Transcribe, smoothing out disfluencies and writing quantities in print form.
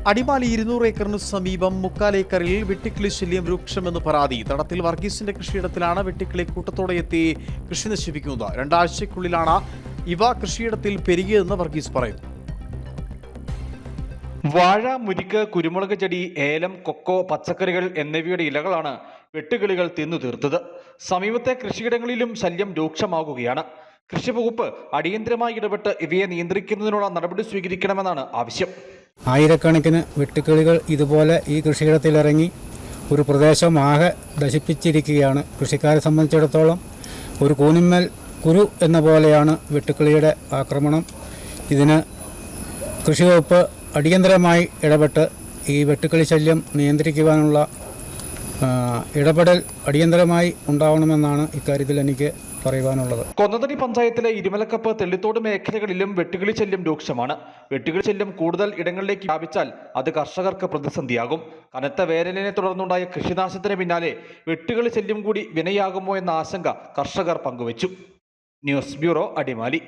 അടിമാലി 200 ഏക്കറിന് സമീപം മുക്കാലേക്കറിൽ വെട്ടിക്കിളി ശല്യം രൂക്ഷമെന്ന് പരാതി. തടത്തിൽ വർഗീസിന്റെ കൃഷിയിടത്തിലാണ് വെട്ടിക്കിളി കൂട്ടത്തോടെ എത്തി കൃഷി നശിപ്പിക്കുന്നത്. 2 ആഴ്ചയ്ക്കുള്ളിലാണ് ഇവ കൃഷിയിടത്തിൽ പെരുകിയതെന്ന് വർഗീസ് പറയുന്നു. വാഴ, മുരിക്ക്, കുരുമുളക് ചെടി, ഏലം, കൊക്കോ, പച്ചക്കറികൾ എന്നിവയുടെ ഇലകളാണ് വെട്ടുകിളികൾ തിന്നു തീർത്തത്. സമീപത്തെ കൃഷിയിടങ്ങളിലും ശല്യം രൂക്ഷമാകുകയാണ്. കൃഷിവകുപ്പ് അടിയന്തരമായി ഇടപെട്ട് ഇവയെ നിയന്ത്രിക്കുന്നതിനുള്ള നടപടി സ്വീകരിക്കണമെന്നാണ് ആവശ്യം. ആയിരക്കണക്കിന് വെട്ടുക്കിളികൾ ഇതുപോലെ ഈ കൃഷിയിടത്തിലിറങ്ങി ഒരു പ്രദേശം ആകെ നശിപ്പിച്ചിരിക്കുകയാണ്. കൃഷിക്കാരെ സംബന്ധിച്ചിടത്തോളം ഒരു കൂനിന്മേൽ കുരു എന്ന പോലെയാണ് വെട്ടുക്കിളിയുടെ ആക്രമണം. ഇതിന് കൃഷിവകുപ്പ് അടിയന്തരമായി ഇടപെട്ട് ഈ വെട്ടുക്കിളി ശല്യം നിയന്ത്രിക്കുവാനുള്ള ഇടപെടൽ അടിയന്തരമായി ഉണ്ടാവണമെന്നാണ് ഇക്കാര്യത്തിൽ എനിക്ക് പറയുവാനുള്ളത്. കൊന്നത്തടി പഞ്ചായത്തിലെ ഇരുമലക്കപ്പ്, തെള്ളിത്തോട് മേഖലകളിലും വെട്ടുകിളി ശല്യം രൂക്ഷമാണ്. വെട്ടുകിളി ശല്യം കൂടുതൽ ഇടങ്ങളിലേക്ക് വ്യാപിച്ചാൽ അത് കർഷകർക്ക് പ്രതിസന്ധിയാകും. കനത്ത വേനലിനെ തുടർന്നുണ്ടായ കൃഷിനാശത്തിന് പിന്നാലെ വെട്ടുകിളി ശല്യം കൂടി വിനയാകുമോ എന്ന ആശങ്ക കർഷകർ പങ്കുവച്ചു. News bureau, Adimali.